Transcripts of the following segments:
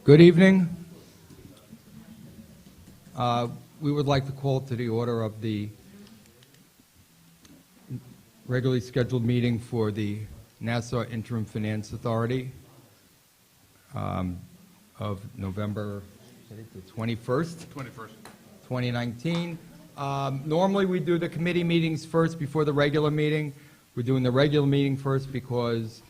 Good evening. We would like to call to the order of the regularly scheduled meeting for the Nassau Interim Finance Authority of November, I think, the 21st, 2019. Normally, we do the committee meetings first before the regular meeting. We're doing the regular meeting first because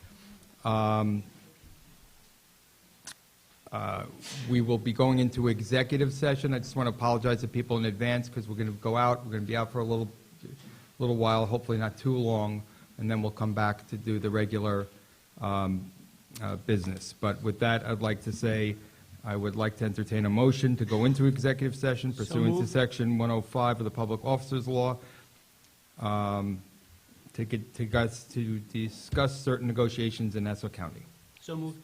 we will be going into executive session. I just want to apologize to people in advance because we're going to go out. We're going to be out for a little while, hopefully not too long, and then we'll come back to do the regular business. But with that, I'd like to say I would like to entertain a motion to go into executive session pursuant to Section 105 of the Public Officers Law to discuss certain negotiations in Nassau County. So moved.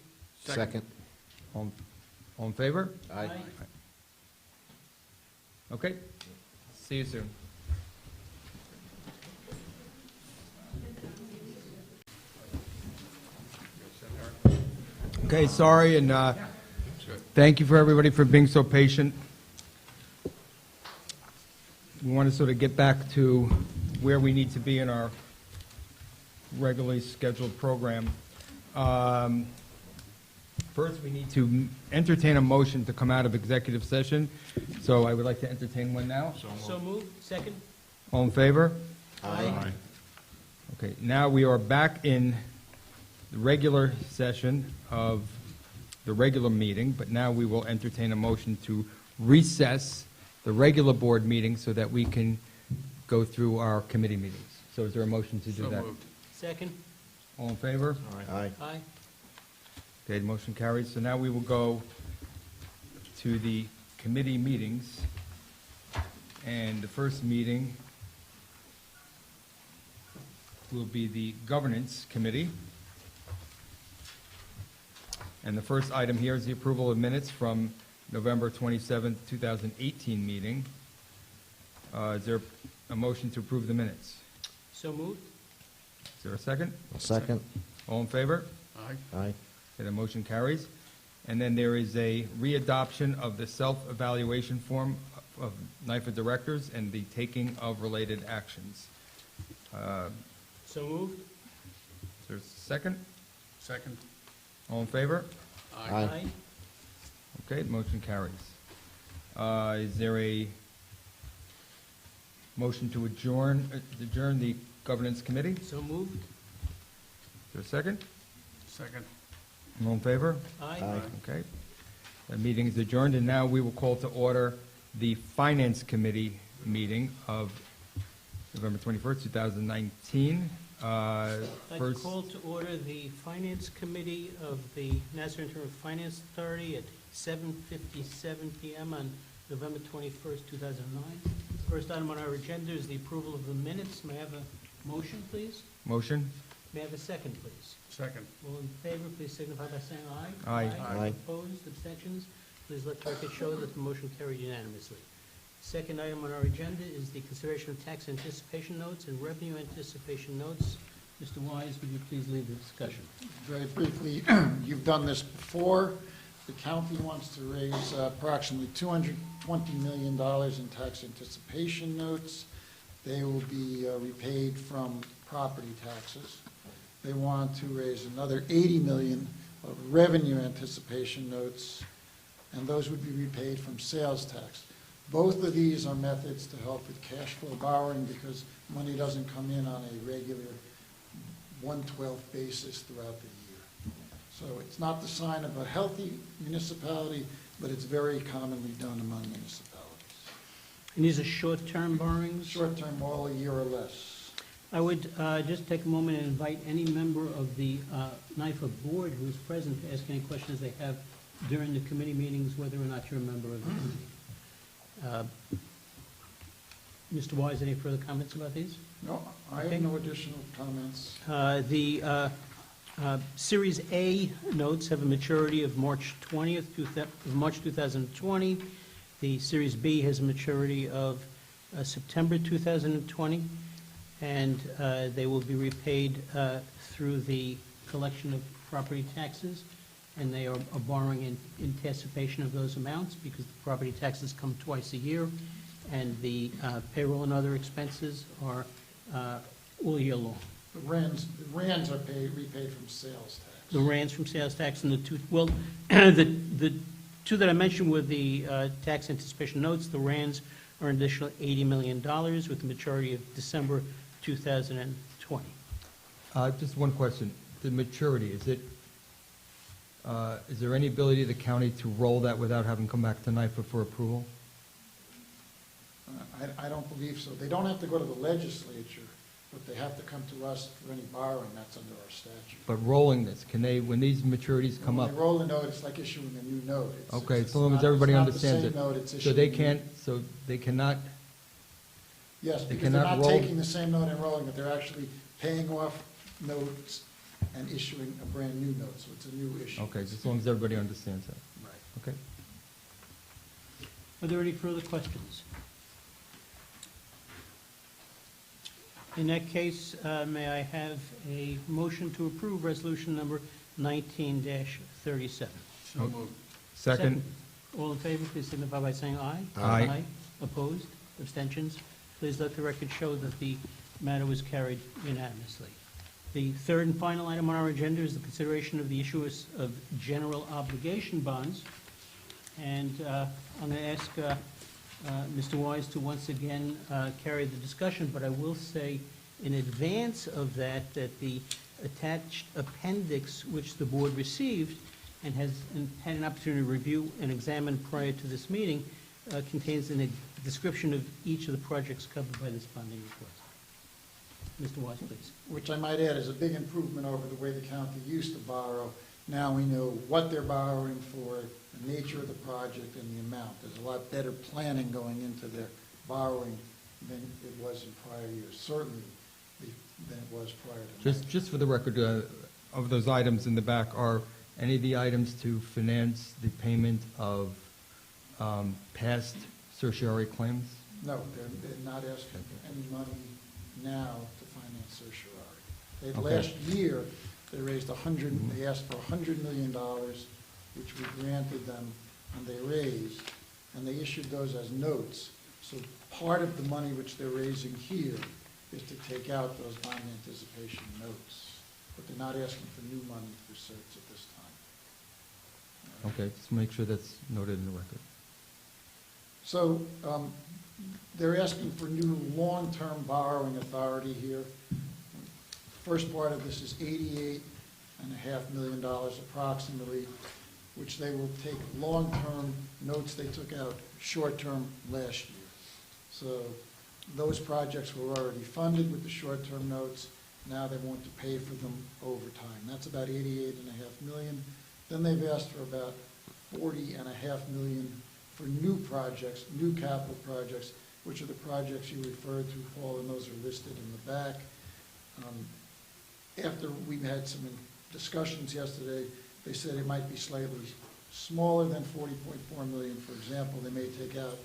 Second. All in favor? Aye. Okay. See you soon. Okay, sorry, and thank you for everybody for being so patient. We want to sort of get back to where we need to be in our regularly scheduled program. First, we need to entertain a motion to come out of executive session. So I would like to entertain one now. So moved. Second. All in favor? Aye. Okay, now we are back in the regular session of the regular meeting, but now we will entertain a motion to recess the regular board meeting so that we can go through our committee meetings. So is there a motion to do that? So moved. Second. All in favor? Aye. Aye. Okay, the motion carries. So now we will go to the committee meetings. And the first meeting will be the Governance Committee. And the first item here is the approval of minutes from November 27th, 2018 meeting. Is there a motion to approve the minutes? So moved. Is there a second? Second. All in favor? Aye. Okay, the motion carries. And then there is a readoption of the self-evaluation form of NIFA directors and the taking of related actions. So moved. Is there a second? Second. All in favor? Aye. Okay, the motion carries. Is there a motion to adjourn the governance committee? Is So moved. there a second? Second. All in favor? Aye. Aye. Okay. The meeting is adjourned, and now we will call to order the Finance Committee meeting of November 21st, 2019. I'd First, call to order the Finance Committee of the Nassau Interim Finance Authority at 7:57 p.m. on November 21st, 2009. First item on our agenda is the approval of the minutes. May I have a motion, please? motion? May I have a second, please? Second. All in favor, please signify by saying aye. Aye. Aye. Opposed, abstentions? Please let the record show that the motion carried unanimously. Second item on our agenda is the consideration of tax anticipation notes and revenue anticipation notes. Mr. Wise, would you please lead the discussion? Very briefly, you've done this before. The county wants to raise approximately $220 million in tax anticipation notes. They will be repaid from property taxes. They want to raise another $80 million of revenue anticipation notes, and those would be repaid from sales tax. Both of these are methods to help with cash flow borrowing because money doesn't come in on a regular 1/12 basis throughout the year. So it's not the sign of a healthy municipality, but it's very commonly done among municipalities. And these are short-term borrowings? Short-term, all a year or less. I would just take a moment and invite any member of the NIFA board who is present to ask any questions they have during the committee meetings, whether or not you're a member of the committee. Mr. Wise, any further comments about these? No, I Okay. have no additional comments. The Series A notes have a maturity of March 2020. The Series B has a maturity of September 2020, and they will be repaid through the collection of property taxes. and they are borrowing in anticipation of those amounts because the property taxes come twice a year, and the payroll and other expenses are all year long. The rands are repaid from sales tax. The rands from sales tax and the two, well, the two that I mentioned were the tax anticipation notes. The rands are an additional $80 million with the maturity of December 2020. Just one question. The maturity, is there any ability of the county to roll that without having come back tonight for approval? I don't believe so. They don't have to go to the legislature, but they have to come to us for any borrowing. That's under our statute. But rolling this, can they, when these maturities come up? When they roll a note, it's like issuing a new note. Okay, It's so long as not- everybody it's not understands the it. same note, it's So issuing they a new- can't, so they cannot, Yes, they because they're cannot not roll- taking the same note and rolling it. They're actually paying off notes and issuing a brand-new note, so it's a new issue. okay, just as long as everybody understands that. Right. Okay? Are there any further questions? In that case, may I have a motion to approve resolution number 19-37? Second? All in favor, please signify by saying aye. Aye. Opposed? Abstentions? Please let the record show that the matter was carried unanimously. The third and final item on our agenda is the consideration of the issuance of general obligation bonds. And I'm going to ask Mr. Wise to once again carry the discussion, but I will say in advance of that, that the attached appendix which the board received and has had an opportunity to review and examine prior to this meeting contains a description of each of the projects covered by this bonding request. Mr. Wise, please. Which I might add is a big improvement over the way the county used to borrow. Now we know what they're borrowing for, the nature of the project, and the amount. There's a lot better planning going into their borrowing than it was in prior years, certainly than it was prior to. Just for the record, of those items in the back, are any of the items to finance the payment of past certiorari claims? No, they're not asking for any money now to finance certiorari. Okay. Last year, they raised they asked for $100 million, which we granted them, and they raised, and they issued those as notes. So part of the money which they're raising here is to take out those bond anticipation notes. But they're not asking for new money for certs at this time. Okay, just make sure that's noted in the record. So they're asking for new long-term borrowing authority here. First part of this is $88.5 million approximately, which they will take long-term notes they took out short-term last year. So those projects were already funded with the short-term notes. Now they want to pay for them over time. That's about $88.5 million. Then they've asked for about $40.5 million for new projects, new capital projects, which are the projects you referred to, Paul, and those are listed in the back. After we had some discussions yesterday, they said it might be slightly smaller than $40.4 million. For example, they may take out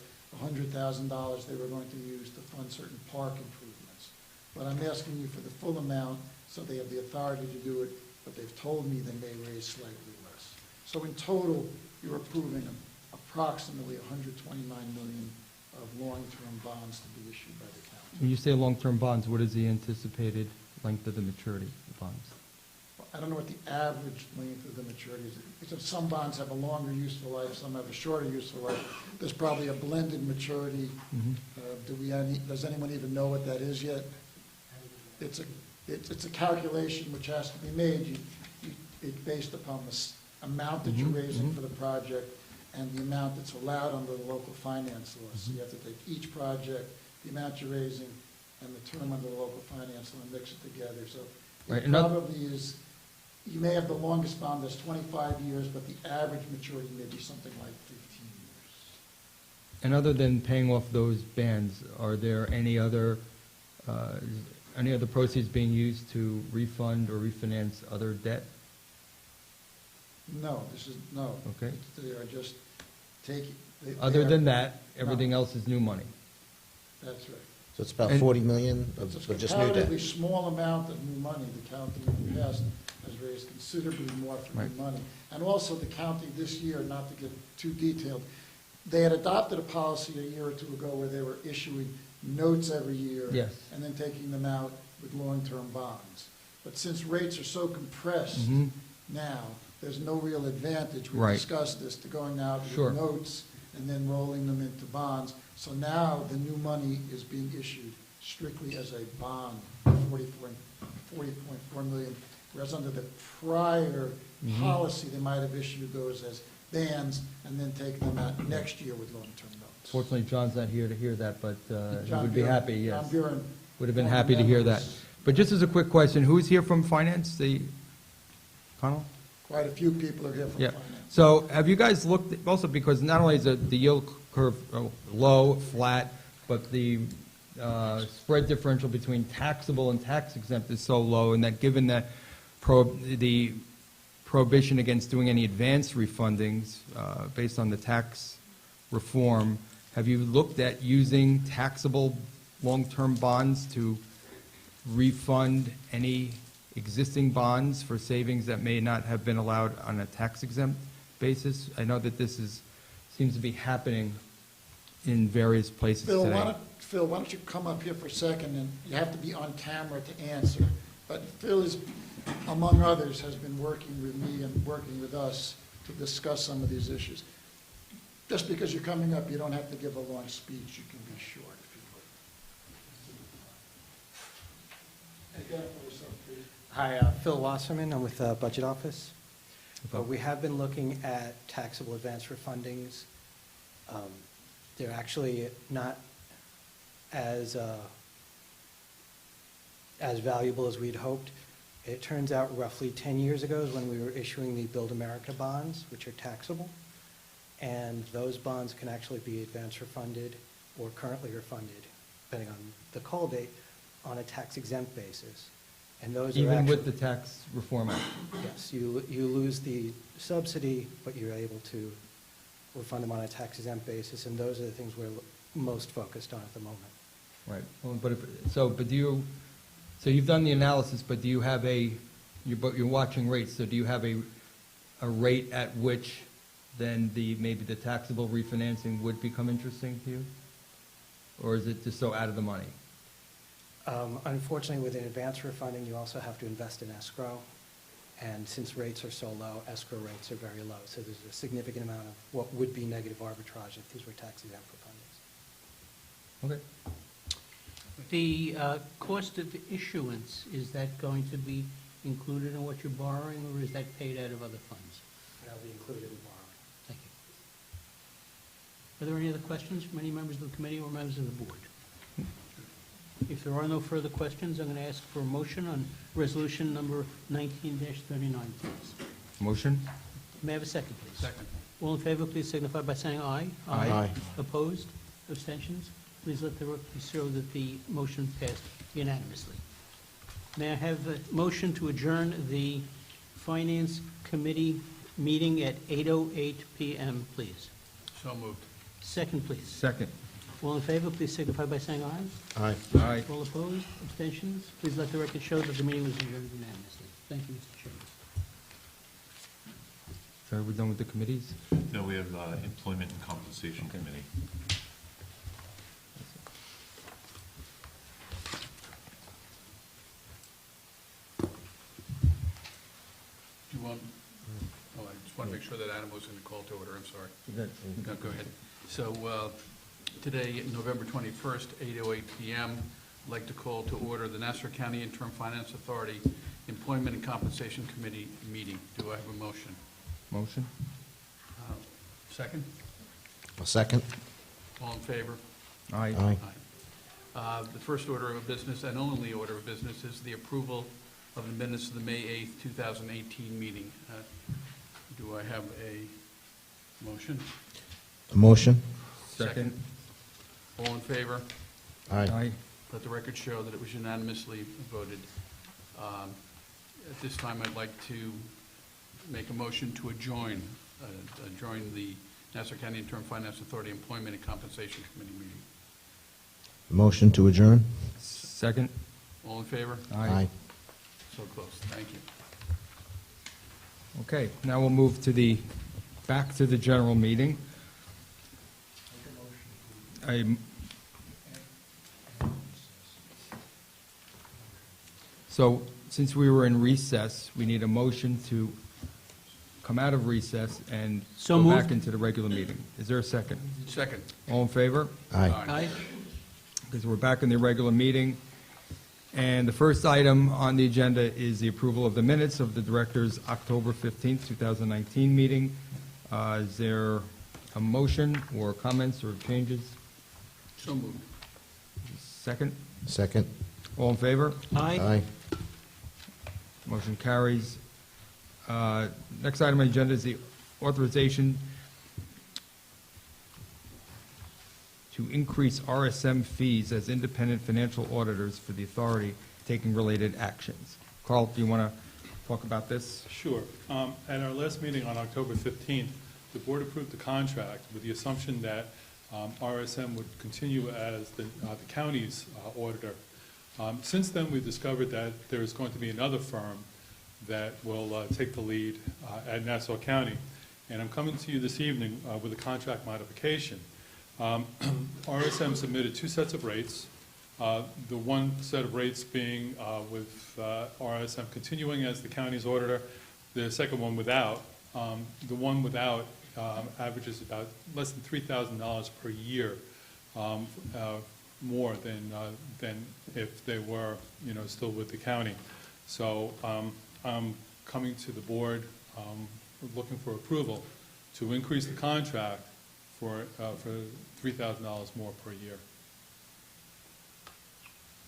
$100,000 they were going to use to fund certain park improvements. But I'm asking you for the full amount, so they have the authority to do it, but they've told me they may raise slightly less. So in total, you're approving approximately $129 million of long-term bonds to be issued by the county. When you say long-term bonds, what is the anticipated length of the maturity of bonds? I don't know what the average length of the maturity is. Because some bonds have a longer useful life, some have a shorter useful life. There's probably a blended maturity. Does anyone even know what that is yet? It's a calculation which has to be made. It's based upon the amount that you're raising for the project and the amount that's allowed under the local finance laws. So you have to take each project, the amount you're raising, and the term under the local finance law and mix it together. So Right, it probably is, you may have the longest bond that's 25 years, but the average maturity may be something like 15 years. And other than paying off those bands, are there any other proceeds being used to refund or refinance other debt? No, no. Okay. They are just taking. Other than that, everything else is new money? That's right. So it's about And- 40 million It's of a just new debt. comparatively small amount of new money. The county in the past has raised considerably more for Right. new money. And also the county this year, not to get too detailed, they had adopted a policy a year or two ago where they were issuing notes every year. Yes. And then taking them out with long-term bonds. But since rates are so compressed Mhm. now, there's no real advantage. We Right. discussed this, to going out Sure. with notes and then rolling them into bonds. So now the new money is being issued strictly as a bond, 40.4 million, whereas under the prior Mhm. policy, they might have issued those as bands and then taken them out next year with long-term notes. Fortunately, John's not here to hear that, but he John would be Buren- happy, yes. John Buren, Would have been former happy to hear that. members, But just as a quick question, who's here from finance? The, Connell? Quite a few people are here from Yeah. finance. So have you guys looked, also because not only is the yield curve low, flat, but the spread differential between taxable and tax exempt is so low, and that given that the prohibition against doing any advance refundings based on the tax reform, have you looked at using taxable long-term bonds to refund any existing bonds for savings that may not have been allowed on a tax exempt basis? I know that this seems to be happening in various places Phil, today. Phil, why don't you come up here for a second, and you have to be on camera to answer. But Phil is, among others, has been working with me and working with us to discuss some of these issues. Just because you're coming up, you don't have to give a long speech, you can be short if you would. Identify yourself, please. Hi, Phil Wasserman, I'm with the Budget Office. Okay. We have been looking at taxable advance refundings. They're actually not as valuable as we'd hoped. It turns out roughly 10 years ago is when we were issuing the Build America bonds, which are taxable, and those bonds can actually be advance refunded or currently refunded, depending on the call date, on a tax exempt basis. And those are Even actually, with the tax reform act? yes, you lose the subsidy, but you're able to refund them on a tax exempt basis, and those are the things we're most focused on at the moment. Right, well, but do you, so you've done the analysis, but do you have but you're watching rates, so do you have a rate at which then maybe the taxable refinancing would become interesting to you? Or is it just so out of the money? Unfortunately, with an advance refunding, you also have to invest in escrow, and since rates are so low, escrow rates are very low, so there's a significant amount of what would be negative arbitrage if these were tax exempt refundings. Okay. The cost of issuance, is that going to be included in what you're borrowing, or is that paid out of other funds? That'll be included in borrowing. Thank you. Are there any other questions from any members of the committee or members of the board? If there are no further questions, I'm going to ask for a motion on resolution number 19-39, please. Motion? May I have a second, please? Second. All in favor, please signify by saying aye. Aye. Opposed? Abstentions? Please let the record show that the motion passed unanimously. May I have a motion to adjourn the Finance Committee meeting at 8:08 p.m., please? So moved. Second, please. Second. All in favor, please signify by saying aye. Aye. Aye. All opposed? Abstentions? Please let the record show that the meeting was adjourned unanimously. Thank you, Mr. Chairman. So are we done with the committees? No, we have Employment and Compensation Committee. Do you want, oh, I just want to make sure that Adam was going to call to order, I'm sorry. No, go ahead. So today, November 21st, 8:08 p.m., I'd like to call to order the Nassau County Interim Finance Authority Employment and Compensation Committee meeting. Do I have a motion? Motion? Second? A second? All in favor? Aye. Aye. Aye. The first order of business and only order of business is the approval of the minutes of the May 8th, 2018 meeting. Do I have a motion? A motion? Second? All in favor? Aye. Let the record show that it was unanimously voted. At this time, I'd like to make a motion to join the Nassau County Interim Finance Authority Employment and Compensation Committee meeting. Motion to adjourn? Second? All in favor? Aye. So close. Thank you. Okay, now we'll move back to the general meeting. So, since we were in recess, we need a motion to come out of recess and So go back moved. into the regular meeting. Is there a second? Second. All in favor? Aye. Aye. Because we're back in the regular meeting. And the first item on the agenda is the approval of the minutes of the director's October 15th, 2019 meeting. Is there a motion or comments or changes? So moved. Second? Second. All in favor? Aye. Motion carries. Next item on the agenda is the authorization to increase RSM fees as independent financial auditors for the authority taking related actions. Carl, do you want to talk about this? Sure. At our last meeting on October 15th, the board approved the contract with the assumption that RSM would continue as the county's auditor. Since then, we've discovered that there is going to be another firm that will take the lead at Nassau County. And I'm coming to you this evening with a contract modification. RSM submitted two sets of rates. The one set of rates being with RSM continuing as the county's auditor, the second one without. The one without averages about less than $3,000 per year more than if they were, still with the county. So I'm coming to the board looking for approval to increase the contract for $3,000 more per year.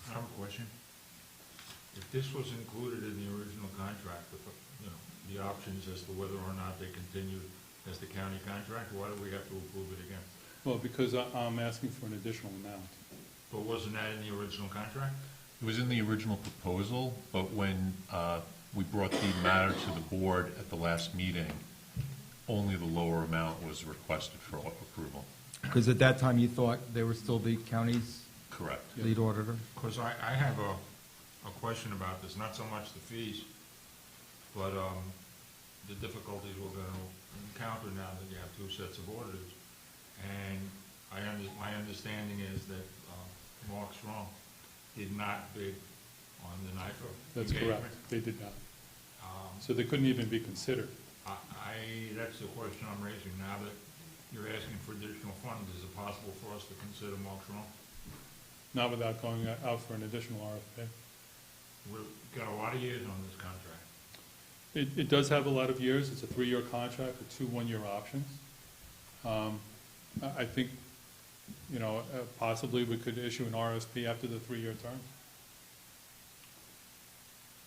I have a question. If this was included in the original contract, the options as to whether or not they continue as the county contract, why do we have to approve it again? Well, because I'm asking for an additional amount. But wasn't that in the original contract? It was in the original proposal, but when we brought the matter to the board at the last meeting, only the lower amount was requested for approval. Because at that time you thought they were still the county's Correct. lead auditor? Because I have a question about this, not so much the fees, but the difficulties we're going to encounter now that you have two sets of auditors. And my understanding is that Mark Strong did not bid on the NIFO That's engagement. correct. They did not. So they couldn't even be considered. That's the question I'm raising. Now that you're asking for additional funds, is it possible for us to consider Mark Strong? Not without going out for an additional RFP. We've got a lot of years on this contract. It does have a lot of years. It's a 3-year contract with 2 one-year options. I think, possibly we could issue an RFP after the 3-year term.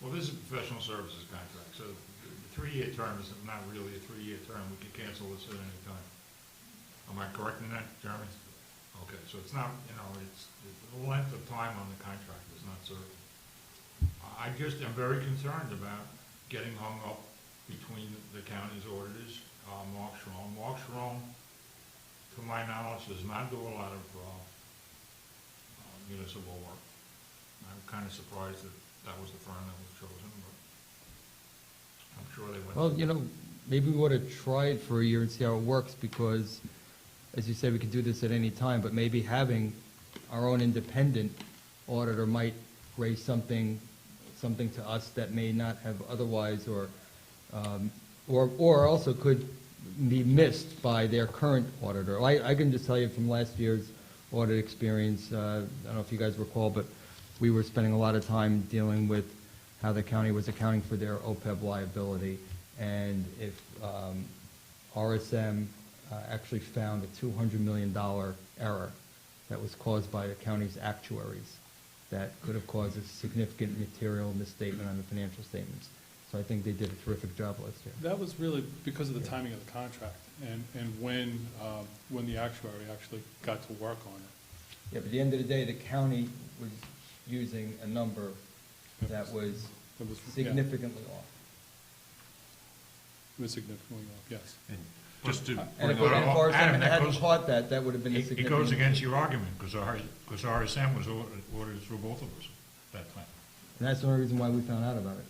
Well, this is a professional services contract, so the 3-year term is not really a 3-year term. We could cancel this at any time. Am I correct in that, Jeremy? Okay, so it's not, it's the length of time on the contract is not certain. I just am very concerned about getting hung up between the county's auditors, Mark Strong. Mark Strong, to my knowledge, does not do a lot of municipal work. I'm kind of surprised that was the firm that was chosen, but I'm sure they went. Well, maybe we ought to try it for a year and see how it works, because, as you said, we could do this at any time, but maybe having our own independent auditor might raise something to us that may not have otherwise, or also could be missed by their current auditor. I can just tell you from last year's audit experience, I don't know if you guys recall, but we were spending a lot of time dealing with how the county was accounting for their OPEB liability, and if RSM actually found a $200 million error that was caused by the county's actuaries that could have caused a significant material misstatement on the financial statements. So I think they did a terrific job last year. That was really because of the timing of the contract and when the actuary actually got to work on it. Yeah, but at the end of the day, the county was using a number that was significantly off. It was significantly off, yes. And just to And if bring RSM up, hadn't caught that would have been a It significant. goes against your argument, because RSM was ordered through both of us at that time. And that's the only reason why we found out about it.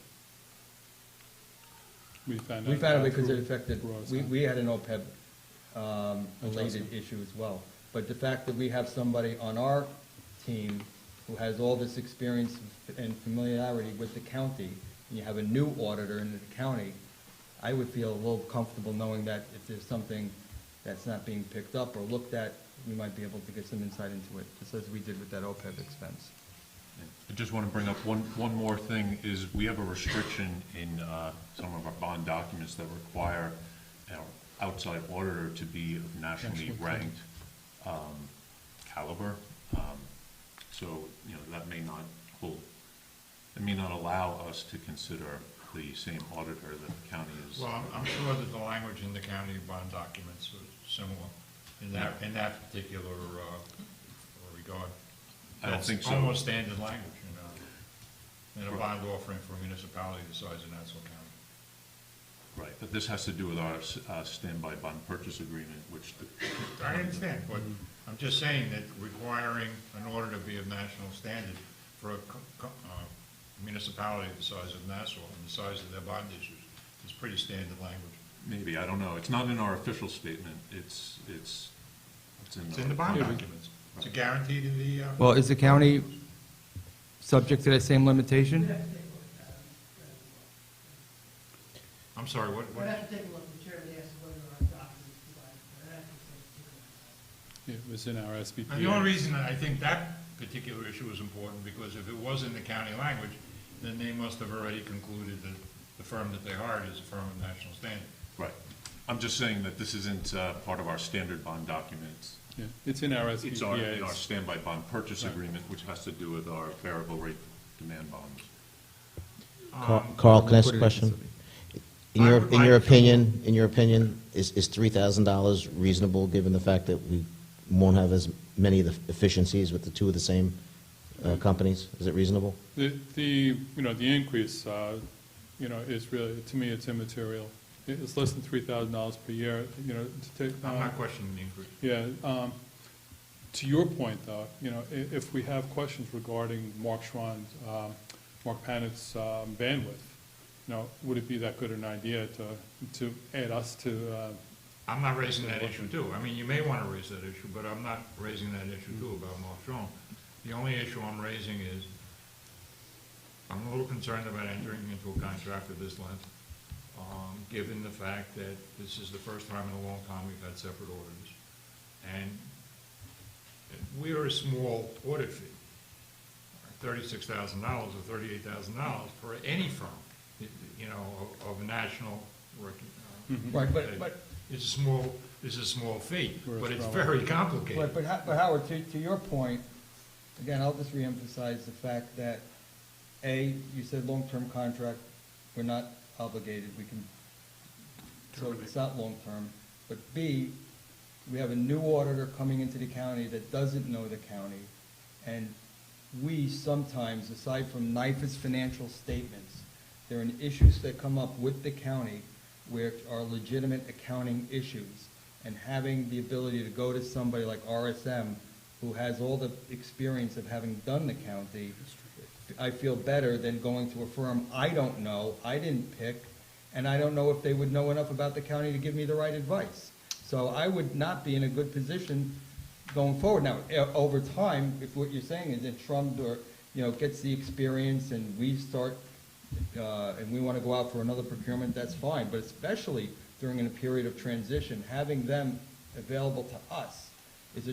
We found out. We found out about because it through- affected, through we, OSM. we had an OPEB related Adjustment. issue as well. But the fact that we have somebody on our team who has all this experience and familiarity with the county, and you have a new auditor in the county, I would feel a little comfortable knowing that if there's something that's not being picked up or looked at, we might be able to get some insight into it, just as we did with that OPEB expense. I just want to bring up one more thing, is we have a restriction in some of our bond documents that require our outside auditor to be of nationally ranked caliber. So, you know, that may not allow us to consider the same auditor that the county is. Well, I'm sure that the language in the county bond documents are similar in that particular regard. I don't think so. That's almost standard language, you know, in a bond offering for a municipality the size of Nassau County. Right, but this has to do with our standby bond purchase agreement, which the. I understand, but I'm just saying that requiring an order to be of national standard for a municipality the size of Nassau and the size of their bond issues is pretty standard language. Maybe, I don't know. It's not in our official statement. It's It's in the bond Yeah, documents. It's a guarantee to the. Well, is the county subject to that same limitation? I'm sorry, what? We'd have to take a look, the chairman asked whether our documents provided, but I'd have to take a look. It was in our SBPA. And the only reason that I think that particular issue is important, because if it was in the county language, then they must have already concluded that the firm that they hired is a firm of national standing. right. I'm just saying that this isn't part of our standard bond documents. Yeah, it's in our It's in SBPA. our standby bond purchase Right. agreement, which has to do with our variable rate demand bonds. Carl, can I ask Put a it in question? facility. In your opinion, is $3,000 reasonable, given the fact that we won't have as many of the efficiencies with the two of the same companies? Is it reasonable? The increase, is really, to me, it's immaterial. It's less than $3,000 per year, to take. I'm not questioning the increase. Yeah, to your point, though, if we have questions regarding Mark Panett's bandwidth, would it be that good an idea to add us to, I'm not raising that issue too. I mean, you may want to raise that issue, but I'm not raising that issue too about Marchand. The only issue I'm raising is, I'm a little concerned about entering into a contract of this length, given the fact that this is the first time in a long time we've had separate auditors. And we are a small audit fee, $36,000 or $38,000 for any firm, of a national Right, but It's a small fee, We're a but it's small- very complicated. But Howard, to your point, again, I'll just reemphasize the fact that, A, you said long-term contract, we're not obligated, we can, so it's not long-term. But B, we have a new auditor coming into the county that doesn't know the county, and we sometimes, aside from NYFA's financial statements, there are issues that come up with the county which are legitimate accounting issues, and having the ability to go to somebody like RSM, who has all the experience of having done the county, I feel better than going to a firm I don't know, I didn't pick, and I don't know if they would know enough about the county to give me the right advice. So I would not be in a good position going forward. Now, over time, if what you're saying is that Trump gets the experience and we start and we want to go out for another procurement, that's fine. But especially during a period of transition, having them available to us is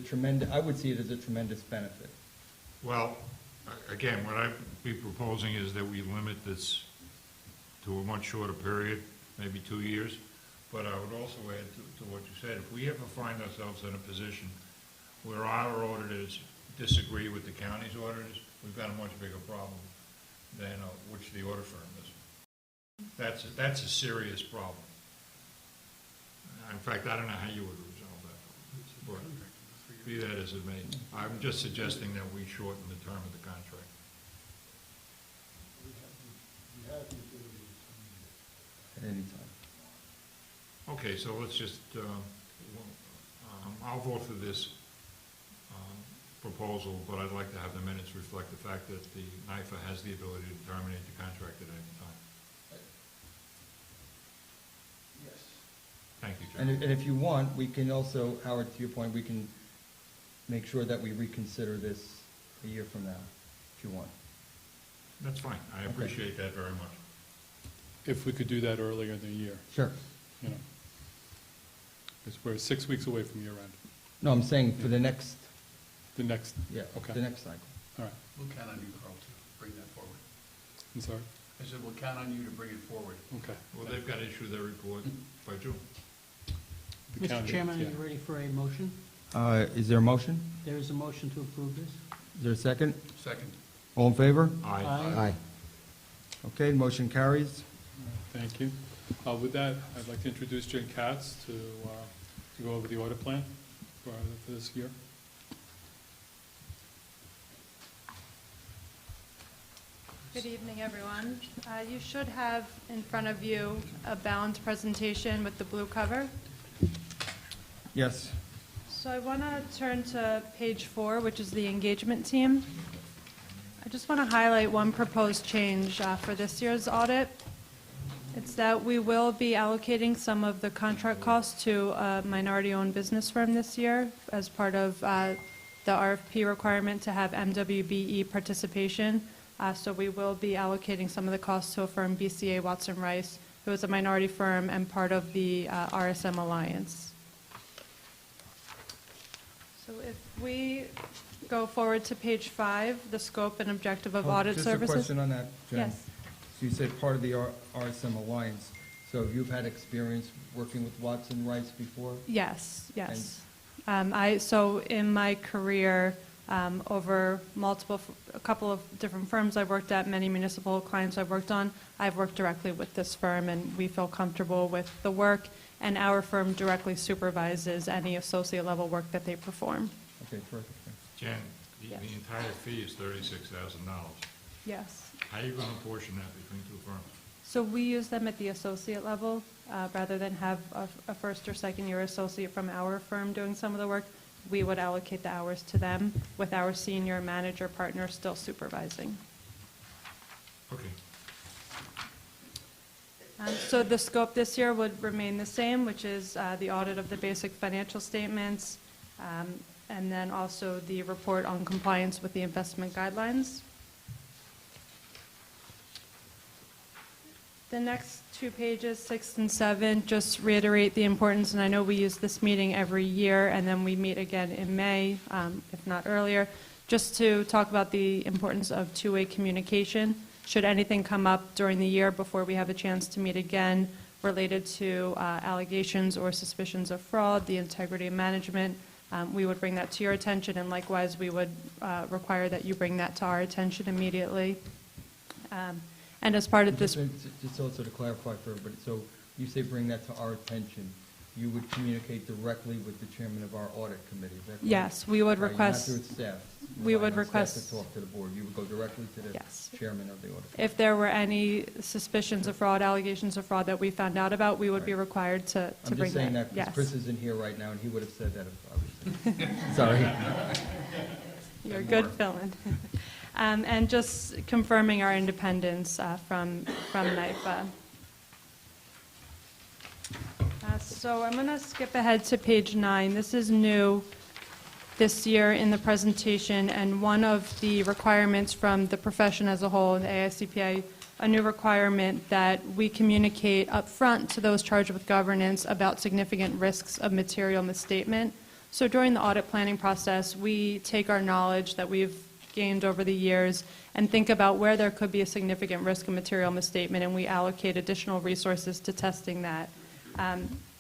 I would see it as a tremendous benefit. Well, again, what I'd be proposing is that we limit this to a much shorter period, maybe 2 years. But I would also add to what you said, if we ever find ourselves in a position where our auditors disagree with the county's auditors, we've got a much bigger problem than which the audit firm is. That's a serious problem. In fact, I don't know how you would resolve that, but be that as it may, I'm just suggesting that we shorten the term of the contract. At any time. Okay, so let's just, I'll vote for this proposal, but I'd like to have the minutes reflect the fact that the NYFA has the ability to terminate the contract at any time. Thank you, And Chairman. and if you want, we can also, Howard, to your point, we can make sure that we reconsider this a year from now, if you want. That's fine. I Okay. appreciate that very much. If we could do that earlier in the year, Sure. you know. Because we're 6 weeks away from year end, No, I'm saying for the next, the next, yeah, Okay. the next cycle. all right, We'll count on you, Carl, to bring that forward. I'm sorry, I said, we'll count on you to bring it forward. okay. Well, they've got to issue their report by June. The Mr. county, Chairman, are yeah. you ready for a motion? Is there a motion? There is a motion to approve this. Is there a second? Second. All in favor? Aye. Aye. Okay, motion carries. Thank you. With that, I'd like to introduce Jen Katz to go over the audit plan for this year. Good evening, everyone. You should have in front of you a balanced presentation with the blue cover. Yes. So I want to turn to page 4, which is the engagement team. I just want to highlight one proposed change for this year's audit. It's that we will be allocating some of the contract costs to a minority-owned business firm this year as part of the RFP requirement to have MWBE participation. So we will be allocating some of the costs to a firm, BCA Watson Rice, who is a minority firm and part of the RSM Alliance. So if we go forward to page 5, the scope and objective of audit services. Just a question on that, Jen. Yes. So you said part of the RSM Alliance. So you've had experience working with Watson Rice before? Yes, yes. So in my career, over a couple of different firms I've worked at, many municipal clients I've worked on, I've worked directly with this firm, and we feel comfortable with the work, and our firm directly supervises any associate level work that they perform. Okay, perfect. Jen, the Yes. entire fee is $36,000. Yes. How are you going to portion that between two firms? So we use them at the associate level, rather than have a first or second year associate from our firm doing some of the work. We would allocate the hours to them, with our senior manager partner still supervising. Okay. So the scope this year would remain the same, which is the audit of the basic financial statements, and then also the report on compliance with the investment guidelines. The next 2 pages, 6 and 7, just reiterate the importance, and I know we use this meeting every year, and then we meet again in May, if not earlier, just to talk about the importance of two-way communication. Should anything come up during the year before we have a chance to meet again related to allegations or suspicions of fraud, the integrity of management, we would bring that to your attention, and likewise, we would require that you bring that to our attention immediately. And as part of this, Just also to clarify for everybody, so you say bring that to our attention, you would communicate directly with the chairman of our audit committee, is that correct? yes, we would Right, request, Not through staff. we would Relying on staff request- to talk to the board, you would go directly to the Yes. chairman of the audit. committee. if there were any suspicions of fraud, allegations of fraud that we found out about, we would be Right. required to I'm bring just saying that. that because Chris isn't here right now, and he would have said that, obviously. Sorry. You're good filling. And just confirming our independence from NIFA. So I'm going to skip ahead to page 9. This is new this year in the presentation, and one of the requirements from the profession as a whole, the AICPA, a new requirement that we communicate upfront to those charged with governance about significant risks of material misstatement. So during the audit planning process, we take our knowledge that we've gained over the years and think about where there could be a significant risk of material misstatement, and we allocate additional resources to testing that.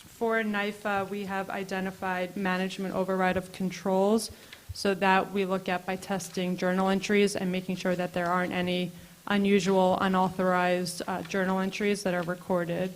For NIFA, we have identified management override of controls, so that we look at by testing journal entries and making sure that there aren't any unusual, unauthorized journal entries that are recorded.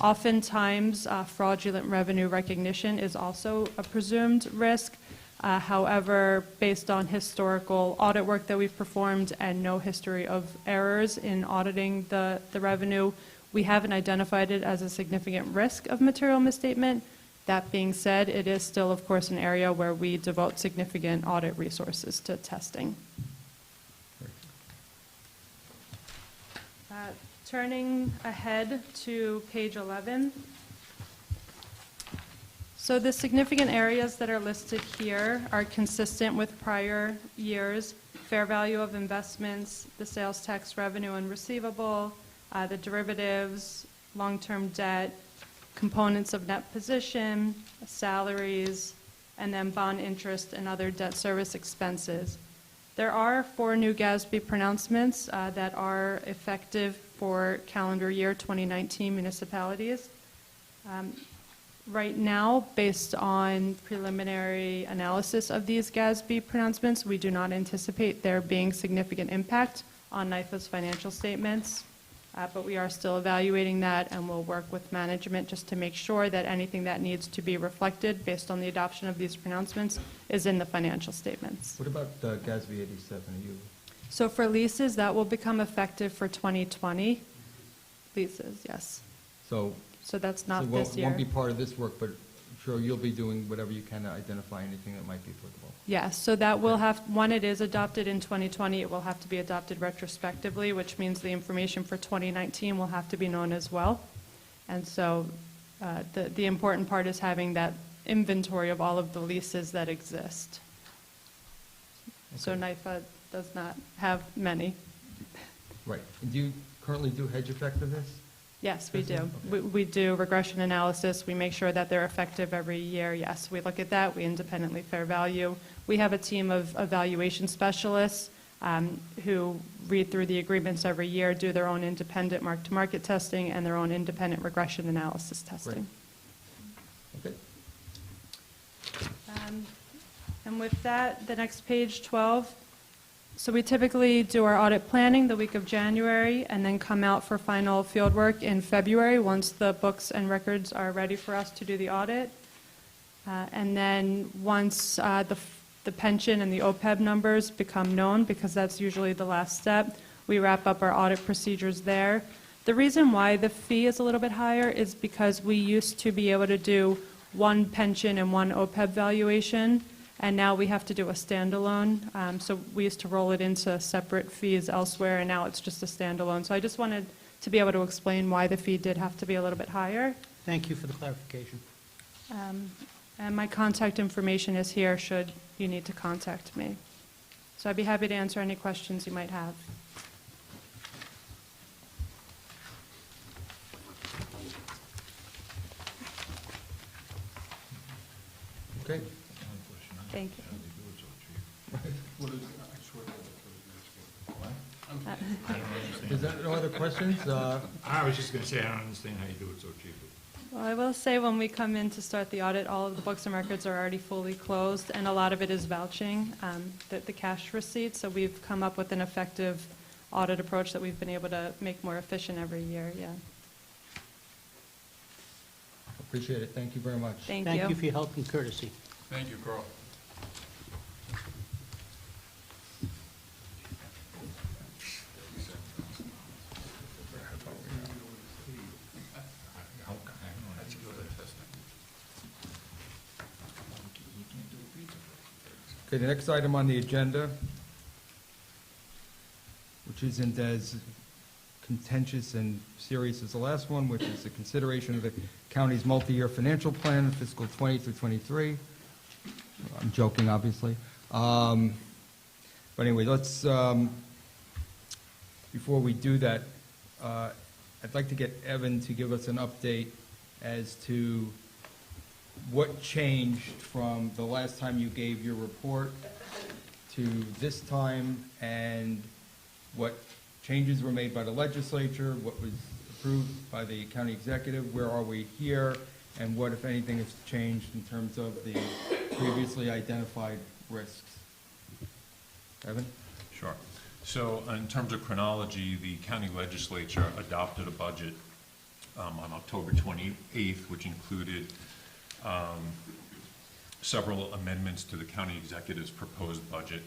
Oftentimes, fraudulent revenue recognition is also a presumed risk. However, based on historical audit work that we've performed and no history of errors in auditing the revenue, we haven't identified it as a significant risk of material misstatement. That being said, it is still, of course, an area where we devote significant audit resources to testing. Turning ahead to page 11. So the significant areas that are listed here are consistent with prior years: fair value of investments, the sales tax revenue and receivable, the derivatives, long-term debt, components of net position, salaries, and then bond interest and other debt service expenses. There are 4 new GASB pronouncements that are effective for calendar year 2019 municipalities. Right now, based on preliminary analysis of these GASB pronouncements, we do not anticipate there being significant impact on NYFA's financial statements, but we are still evaluating that, and we'll work with management just to make sure that anything that needs to be reflected based on the adoption of these pronouncements is in the financial statements. What about GASB 87? Are you? So for leases, that will become effective for 2020 leases, yes. So So that's so not this it won't be year. part of this work, but I'm sure you'll be doing whatever you can to identify anything that might be applicable. Yes, so that will have, when it is adopted in 2020, it will have to be adopted retrospectively, which means the information for 2019 will have to be known as well. And so the important part is having that inventory of all of the leases that exist. So Okay. NYFA does not have many. Right. And do you currently do hedge effectiveness? Yes, we do. Okay. We do regression analysis. We make sure that they're effective every year. Yes, we look at that. We independently fair value. We have a team of evaluation specialists who read through the agreements every year, do their own independent mark-to-market testing and their own independent regression analysis testing. Okay. And with that, the next page, 12. So we typically do our audit planning the week of January and then come out for final field work in February once the books and records are ready for us to do the audit. And then once the pension and the OPEB numbers become known, because that's usually the last step, we wrap up our audit procedures there. The reason why the fee is a little bit higher is because we used to be able to do one pension and one OPEB valuation, and now we have to do a standalone. So we used to roll it into separate fees elsewhere, and now it's just a standalone. So I just wanted to be able to explain why the fee did have to be a little bit higher. Thank you for the clarification. And my contact information is here should you need to contact me. So I'd be happy to answer any questions you might have. Okay. Thank you. Is there no other questions? I was just gonna say, I don't understand how you do it so cheaply. Well, I will say when we come in to start the audit, all of the books and records are already fully closed, and a lot of it is vouching, the cash receipts. So we've come up with an effective audit approach that we've been able to make more efficient every year, yeah. Appreciate it. Thank you very much. Thank Thank you you. for your help and courtesy. Thank you, Carl. Okay, the next item on the agenda, which isn't as contentious and serious as the last one, which is the consideration of the county's multi-year financial plan, fiscal 20 through 23. I'm joking, obviously. But anyway, let's, before we do that, I'd like to get Evan to give us an update as to what changed from the last time you gave your report to this time, and what changes were made by the legislature, what was approved by the county executive, where are we here, and what, if anything, has changed in terms of the previously identified risks. Evan? Sure. So in terms of chronology, the county legislature adopted a budget on October 28th, which included several amendments to the county executive's proposed budget.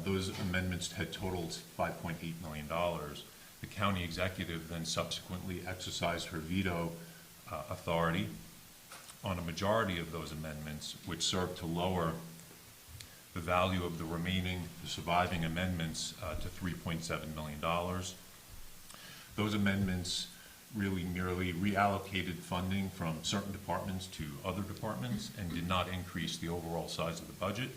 Those amendments had totaled $5.8 million. The county executive then subsequently exercised her veto authority on a majority of those amendments, which served to lower the value of the surviving amendments to $3.7 million. Those amendments really merely reallocated funding from certain departments to other departments and did not increase the overall size of the budget.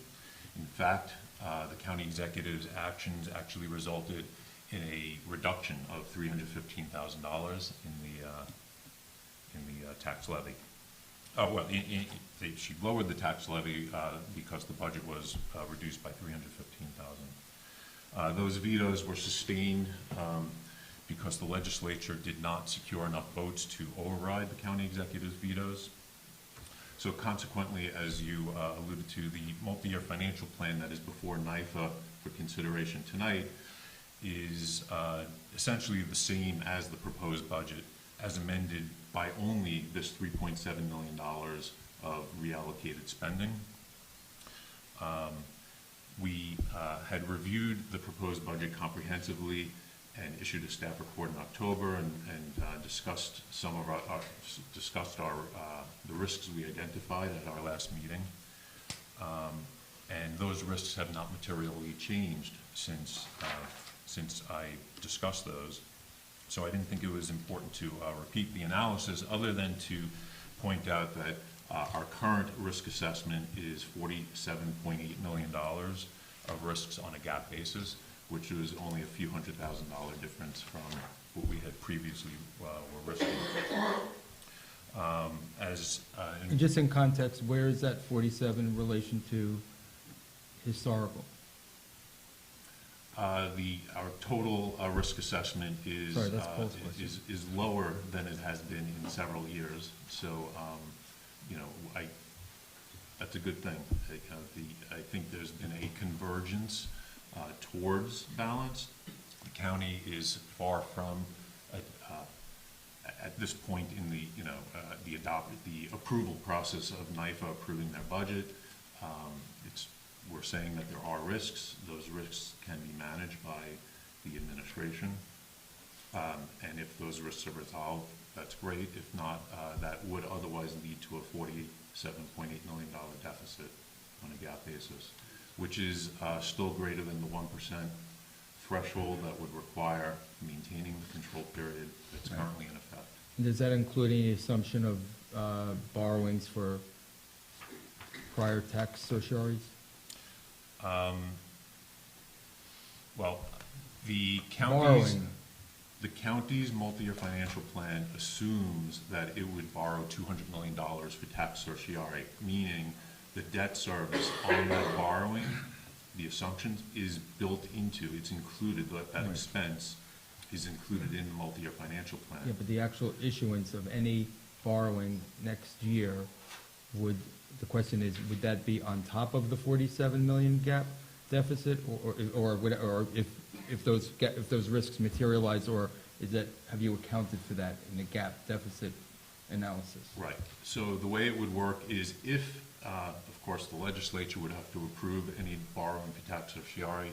In fact, the county executive's actions actually resulted in a reduction of $315,000 in the tax levy. She lowered the tax levy because the budget was reduced by $315,000. Those vetoes were sustained because the legislature did not secure enough votes to override the county executive's vetoes. So consequently, as you alluded to, the multi-year financial plan that is before NIFA for consideration tonight is essentially the same as the proposed budget, as amended by only this $3.7 million of reallocated spending. We had reviewed the proposed budget comprehensively and issued a staff report in October and discussed some of the risks we identified at our last meeting. And those risks have not materially changed since I discussed those. So I didn't think it was important to repeat the analysis, other than to point out that our current risk assessment is $47.8 million of risks on a GAAP basis, which was only a few $100,000 difference from what we had previously were risking. And just in context, where is that 47 in relation to historical? Our total risk assessment is Sorry, that's Paul's question. is lower than it has been in several years. So, that's a good thing. I think there's been a convergence towards balance. The county is far from at this point in the approval process of NIFA approving their budget. We're saying that there are risks. Those risks can be managed by the administration. And if those risks are resolved, that's great. If not, that would otherwise lead to a $47.8 million deficit on a GAAP basis, which is still greater than the 1% threshold that would require maintaining the control period that's currently in effect. Does that include any assumption of borrowings for prior tax certiorari? Well, the county's multi-year financial plan assumes that it would borrow $200 million for tax certiorari, meaning the debt service on that borrowing, the assumptions is built into, it's included, that expense is included in the multi-year financial plan. Yeah, but the actual issuance of any borrowing next year the question is, would that be on top of the 47 million GAAP deficit, or if those risks materialize, or have you accounted for that in the GAAP deficit analysis? Right. So the way it would work is if, of course, the legislature would have to approve any borrowing for tax certiorari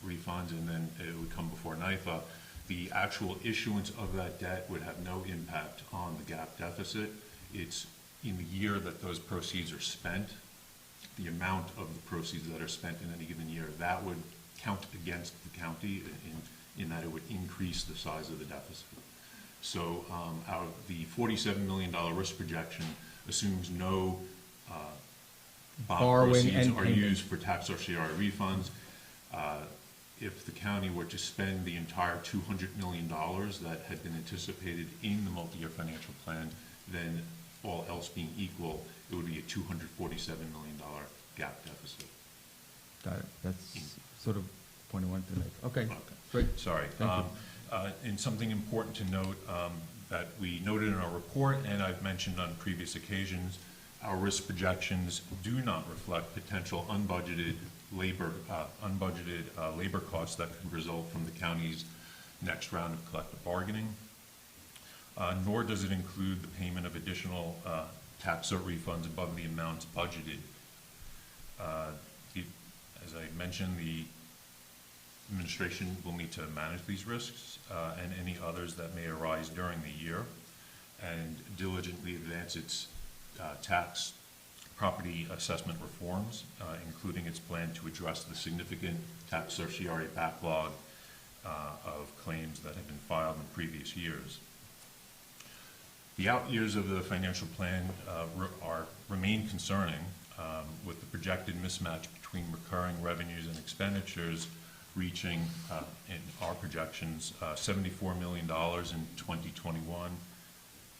refunds, and then it would come before NIFA, the actual issuance of that debt would have no impact on the GAAP deficit. It's in the year that those proceeds are spent, the amount of the proceeds that are spent in any given year, that would count against the county in that it would increase the size of the deficit. So the $47 million risk projection assumes no bond Borrowing proceeds and are payment. used for tax certiorari refunds. If the county were to spend the entire $200 million that had been anticipated in the multi-year financial plan, then all else being equal, it would be a $247 million GAAP deficit. Got it. That's sort of the point I wanted to make. Okay, great. Sorry. Thank And something important to note that we noted in our report, and I've mentioned on previous occasions, our risk projections do not reflect potential unbudgeted labor costs that could result from the county's next round of collective bargaining, nor does it include the payment of additional tax cert refunds above the amounts budgeted. As I mentioned, the administration will need to manage these risks and any others that may arise during the year, and diligently advance its tax property assessment reforms, including its plan to address the significant tax certiorari backlog of claims that have been filed in previous years. The out years of the financial plan remain concerning, with the projected mismatch between recurring revenues and expenditures reaching, in our projections, $74 million in 2021,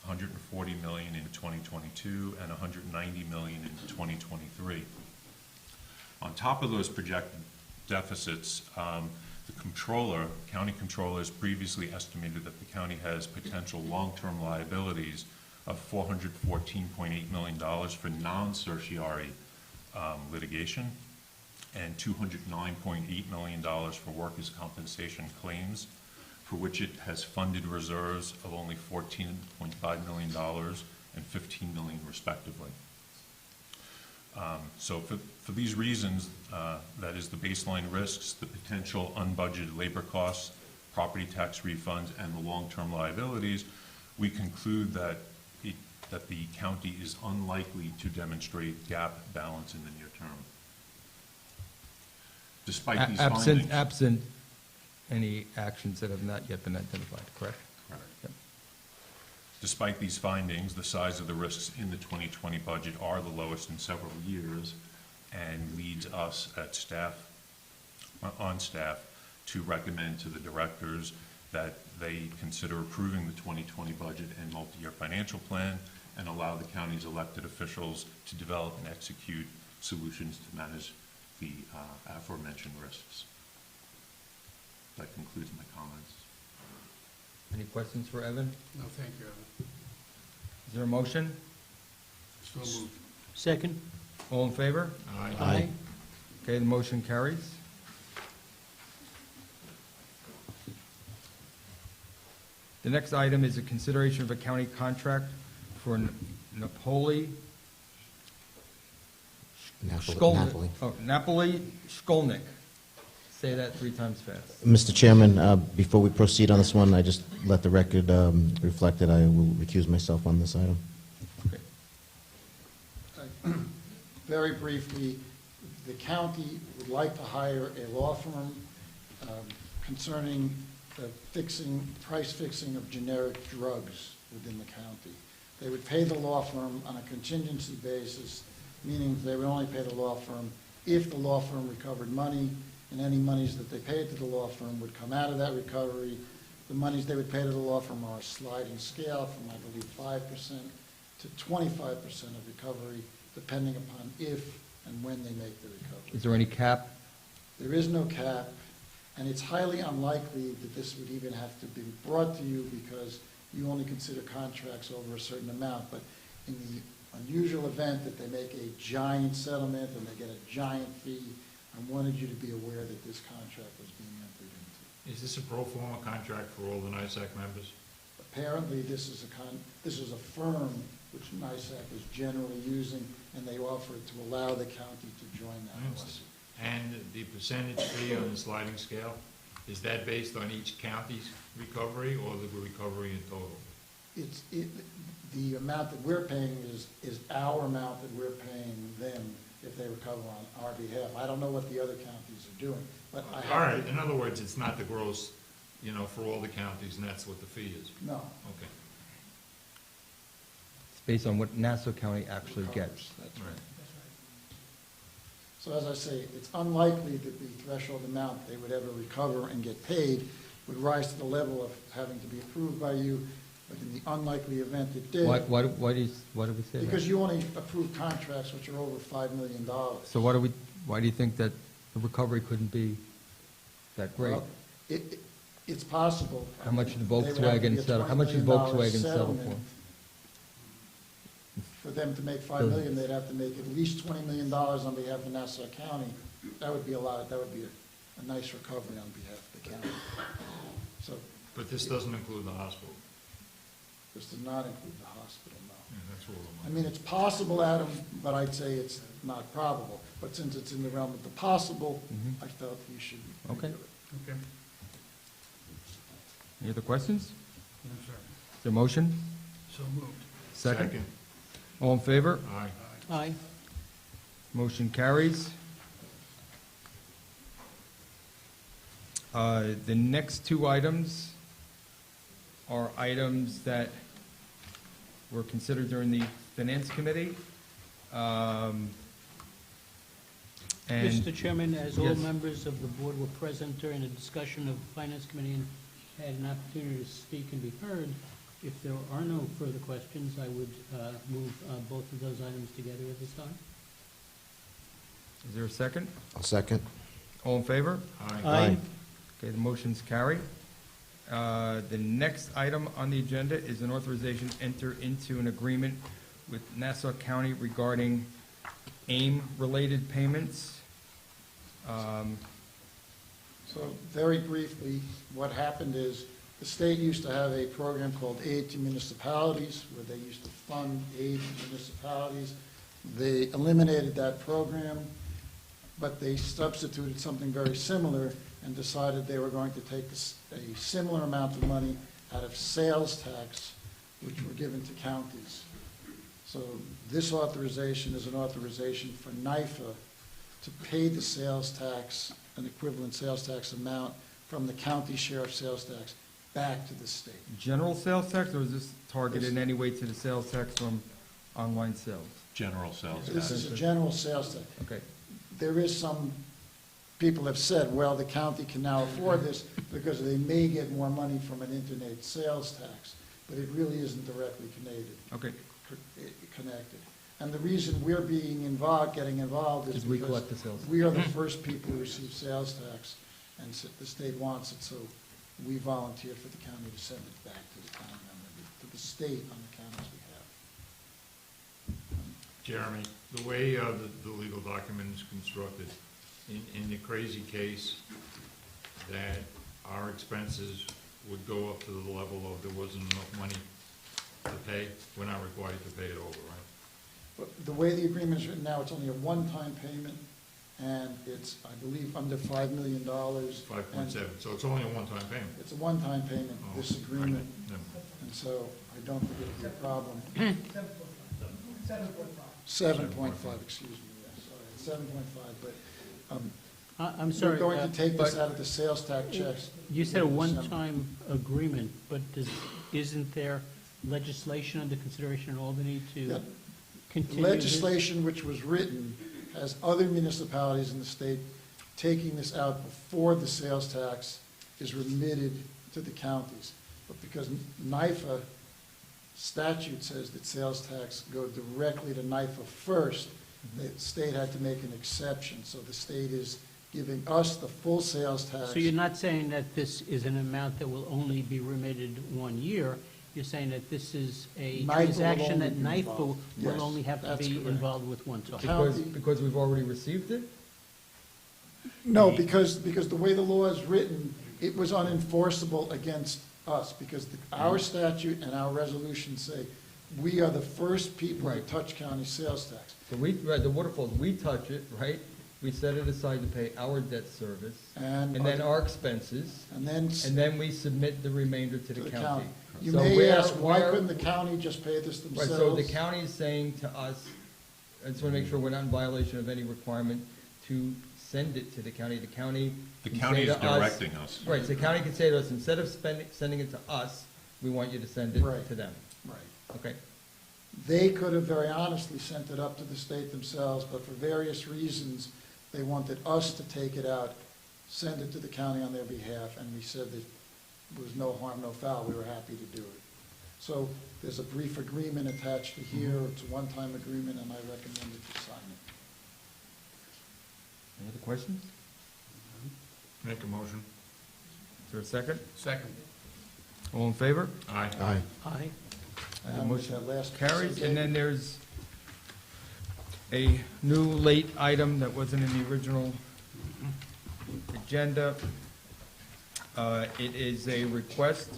$140 million in 2022, and $190 million in 2023. On top of those projected deficits, the county controller has previously estimated that the county has potential long-term liabilities of $414.8 million for non-certiorari litigation and $209.8 million for workers' compensation claims, for which it has funded reserves of only $14.5 million and $15 million respectively. So for these reasons, that is the baseline risks, the potential unbudgeted labor costs, property tax refunds, and the long-term liabilities, we conclude that the county is unlikely to demonstrate GAAP balance in the near term. Despite these findings. Absent any actions that have not yet been identified, correct? Correct. Yep. Despite these findings, the size of the risks in the 2020 budget are the lowest in several years and leads us on staff to recommend to the directors that they consider approving the 2020 budget and multi-year financial plan and allow the county's elected officials to develop and execute solutions to manage the aforementioned risks. That concludes my comments. Any questions for Evan? No, thank you, Evan. Is there a motion? So moved. Second? All in favor? Aye. Okay, the motion carries. The next item is a consideration of a county contract for Napoli Shkolnik. Say that 3 times fast. Mr. Chairman, before we proceed on this one, I just let the record reflect that I will recuse myself on this item. Okay. Very briefly, the county would like to hire a law firm concerning the price fixing of generic drugs within the county. They would pay the law firm on a contingency basis, meaning they would only pay the law firm if the law firm recovered money, and any monies that they paid to the law firm would come out of that recovery. The monies they would pay to the law firm are a sliding scale from, I believe, 5% to 25% of recovery, depending upon if and when they make the recovery. Is there any cap? There is no cap, and it's highly unlikely that this would even have to be brought to you because you only consider contracts over a certain amount. But in the unusual event that they make a giant settlement and they get a giant fee, I wanted you to be aware that this contract was being entered into. Is this a pro forma contract for all the NISAC members? Apparently, this is a firm which NISAC is generally using, and they offered to allow the county to join that lawsuit. And the percentage fee on the sliding scale, is that based on each county's recovery or the recovery in total? The amount that we're paying is our amount that we're paying them if they recover on our behalf. I don't know what the other counties are doing, but I have. All right, in other words, it's not the gross, for all the counties, and that's what the fee is? No. Okay. It's based on what Nassau County actually gets. That's right. So as I say, it's unlikely that the threshold amount they would ever recover and get paid would rise to the level of having to be approved by you, but in the unlikely event it did. Why do we say that? Because you only approve contracts which are over $5 million. So why do you think that the recovery couldn't be that great? Well, it's possible. How much did They would have to Volkswagen be a settle? How $20 much did million Volkswagen settle settlement. For them to make $5 million, they'd have to make at least $20 million on behalf of Nassau County. That would be a lot. That would be a nice recovery on behalf of the county. So But this doesn't include the hospital? this does not include the hospital, no. Yeah, that's all I mean, it's possible, Adam, but I'd say it's not probable. But since it's in the realm of the possible, Mhm. I felt you should Okay. review it. Okay. Any other questions? No, sir. Is there a motion? So moved. Second? All in favor? Aye. Aye. Motion carries. The next 2 items are items that were considered during the Finance Committee. And Mr. Chairman, as all Yes. members of the board were present during the discussion of the Finance Committee and had an opportunity to speak and be heard, if there are no further questions, I would move both of those items together at this time. is there a second? I'll second. All in favor? Aye. Okay, the motion's carried. The next item on the agenda is an authorization to enter into an agreement with Nassau County regarding AIM-related payments. So very briefly, what happened is, the state used to have a program called Aid to Municipalities, where they used to fund aid to municipalities. They eliminated that program, but they substituted something very similar and decided they were going to take a similar amount of money out of sales tax, which were given to counties. So this authorization is an authorization for NIFA to pay the sales tax, an equivalent sales tax amount from the county share of sales tax back to the state. General sales tax, or is this targeted in any way to the sales tax from online sales? General sales This tax. is a general sales tax. Okay, There is some, people have said, well, the county can now afford this because they may get more money from an internet sales tax, but it really isn't directly okay. connected. And the reason we're being involved, getting involved is Because we because collect the sales tax. we are the first people who receive sales tax, and the state wants it, so we volunteered for the county to send it back to the county, to the state on the county's behalf. Jeremy, the way the legal document is constructed, in the crazy case that our expenses would go up to the level of there wasn't enough money to pay, we're not required to pay it over, right? But the way the agreement is written now, it's only a one-time payment, and it's, I believe, under $5 million. 5.7, so it's only a one-time payment. It's a one-time payment, Oh, this agreement, Never mind. and so I don't think it'll be a problem. 7.5. 7.5, excuse me, yeah, sorry, 7.5, but I'm we're sorry. going to take this but- out of the sales tax checks. You said a in December. one-time agreement, but isn't there legislation under consideration in Albany Yeah. to continue? this? Legislation which was written has other municipalities in the state taking this out before the sales tax is remitted to the counties. But because NIFA statute says that sales tax go directly to NIFA first, the state had to make an exception. So the state is giving us the full sales tax. So you're not saying that this is an amount that will only be remitted 1 year? You're saying that this is a NIFA will transaction that only be NIFA involved. will Yes, only have to that's be correct. involved with one time? Because, County- because we've already received it? No, because the way the law is written, it was unenforceable against us, because our statute and our resolution say, we are the first people to Right. touch county sales tax. So we, right, the waterfalls, we touch it, right? We set it aside to pay our debt service, and then our expenses, And then and then we submit the remainder to the county. You So may where- ask, why where- couldn't the county just pay this Right, themselves? so the county is saying to us, I just want to make sure we're not in violation of any requirement to send it to the county. The county The can county say is to us- directing us. Right, so the county can say to us, instead of sending it to us, we want you to send it Right. to them. Right. Okay, They could have very honestly sent it up to the state themselves, but for various reasons, they wanted us to take it out, send it to the county on their behalf, and we said that there was no harm, no foul, we were happy to do it. So there's a brief agreement attached to here, it's a one-time agreement, and I recommend that you sign it. any other questions? Make a motion. Is there a second? Second. All in favor? Aye. Aye. Aye. And the And motion that last piece I carries, gave and then you. there's a new late item that wasn't in the original agenda. It is a request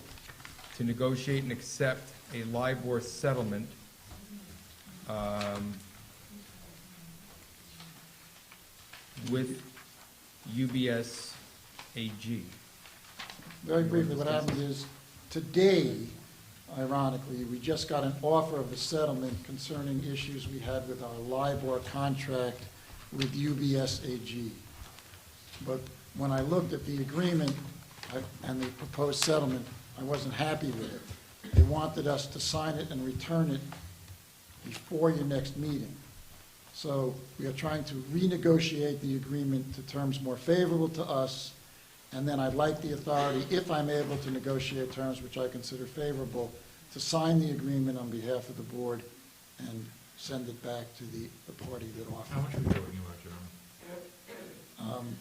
to negotiate and accept a LIBOR settlement with UBS AG. Very briefly, what happened is, today, ironically, we just got an offer of a settlement concerning issues we had with our LIBOR contract with UBS AG. But when I looked at the agreement and the proposed settlement, I wasn't happy with it. they wanted us to sign it and return it before your next meeting. So we are trying to renegotiate the agreement to terms more favorable to us, and then I'd like the authority, if I'm able to negotiate terms which I consider favorable, to sign the agreement on behalf of the board and send it back to the party that offered. How much are we talking about, Jeremy?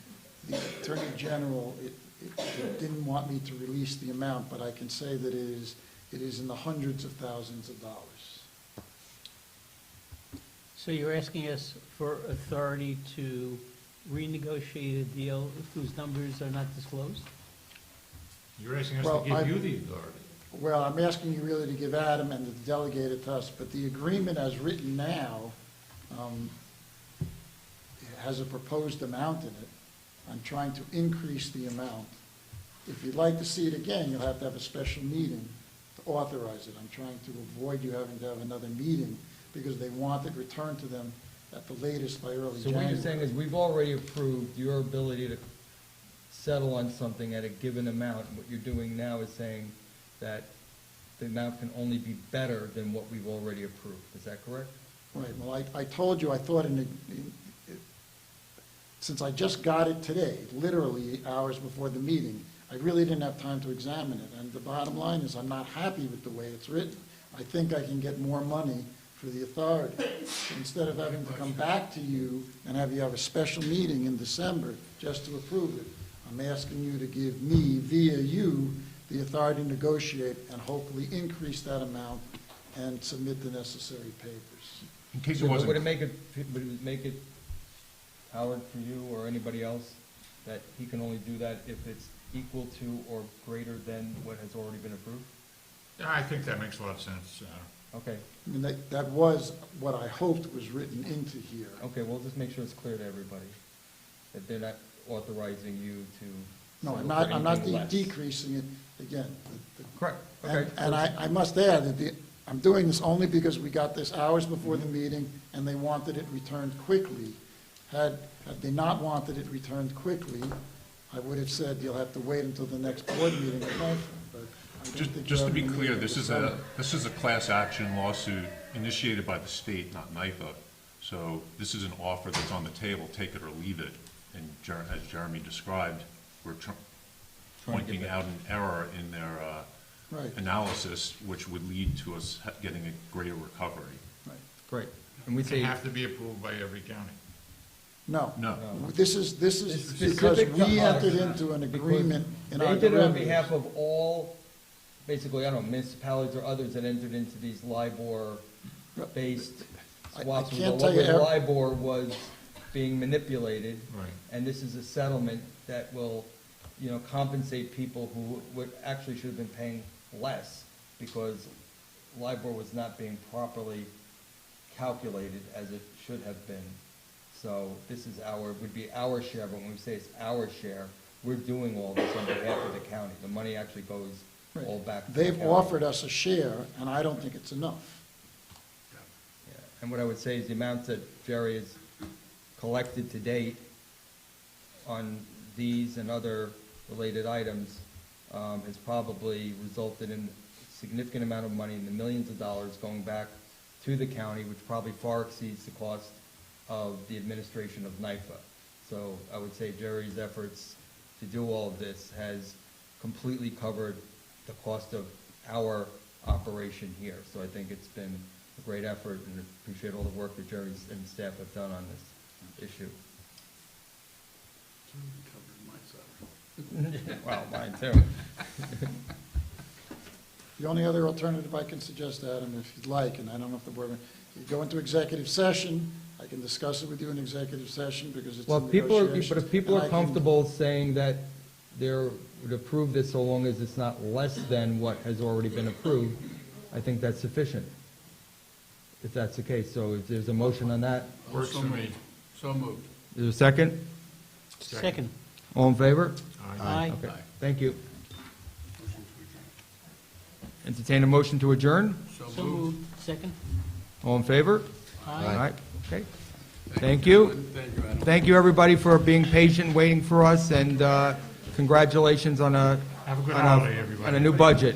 The Attorney General, it didn't want me to release the amount, but I can say that it is in the hundreds of thousands of dollars. So you're asking us for authority to renegotiate a deal whose numbers are not disclosed? You're asking us Well, to give you the authority. Well, I'm asking you really to give Adam and to delegate it to us, but the agreement as written now has a proposed amount in it. I'm trying to increase the amount. If you'd like to see it again, you'll have to have a special meeting to authorize it. I'm trying to avoid you having to have another meeting because they want it returned to them at the latest by early So January. what you're saying is, we've already approved your ability to settle on something at a given amount. And what you're doing now is saying that the amount can only be better than what we've already approved. Is that correct? Right, well, I told you, I thought since I just got it today, literally hours before the meeting, I really didn't have time to examine it. And the bottom line is, I'm not happy with the way it's written. I think I can get more money for the authority. So instead of having to come back to you and have you have a special meeting in December just to approve it, I'm asking you to give me, via you, the authority to negotiate and hopefully increase that amount and submit the necessary papers. In case it Would wasn't, it make it, Howard, for you or anybody else, that he can only do that if it's equal to or greater than what has already been approved? I think that makes a lot of sense. Okay, I mean, that was what I hoped was written into here. okay, we'll just make sure it's clear to everybody, that they're not authorizing you to No, settle I'm not for anything less. decreasing it again. Correct, okay. And I must add that I'm doing this only because we got this hours before the meeting and they wanted it returned quickly. Had they not wanted it returned quickly, I would have said you'll have to wait until the next board meeting to pay for it, but I don't think just to be you're having a clear, meeting this is a class action lawsuit initiated by the state, not NIFA. So this is an offer that's on the table, take it or leave it. And as Jeremy described, we're pointing out an error in their Right. analysis, which would lead to us getting a greater recovery. Right. Great, and we It say, have to be approved by every county. No. No. This is It's because specific to we us, entered into an because agreement in our they did it on derivatives. behalf of all, basically, I don't know, municipalities or others that entered into these LIBOR-based I swaps. can't tell you Where ev- LIBOR was being manipulated. Right. And this is a settlement that will, compensate people who would actually should have been paying less because LIBOR was not being properly calculated as it should have been. So this is would be our share, but when we say it's our share, we're doing all this on behalf of the county. The money actually goes all back to the county. They've offered us a share, and I don't think it's enough. Yeah. And what I would say is the amounts that Jerry has collected to date on these and other related items has probably resulted in a significant amount of money in the millions of dollars going back to the county, which probably far exceeds the cost of the administration of NIFA. So I would say Jerry's efforts to do all of this has completely covered the cost of our operation here. So I think it's been a great effort, and appreciate all the work that Jerry and staff have done on this issue. Well, mine too. The only other alternative I can suggest, Adam, if you'd like, and I don't know if the board, you go into executive session, I can discuss it with you in executive session because it's Well, a people negotiation. but if people and are I can- comfortable saying that they would approve this so long as it's not less than what has already been approved, I think that's sufficient, if that's the case. So if there's a motion on that, Works for me. So moved. is there a second? Second. All in favor? Aye. Okay, thank you. Entertain a motion to adjourn? So moved. Second. All in favor? Aye. All right, okay. Thank you. Thank you, Adam. Thank you, everybody, for being patient, waiting for us, and congratulations on Have a good holiday, everybody. on a new budget.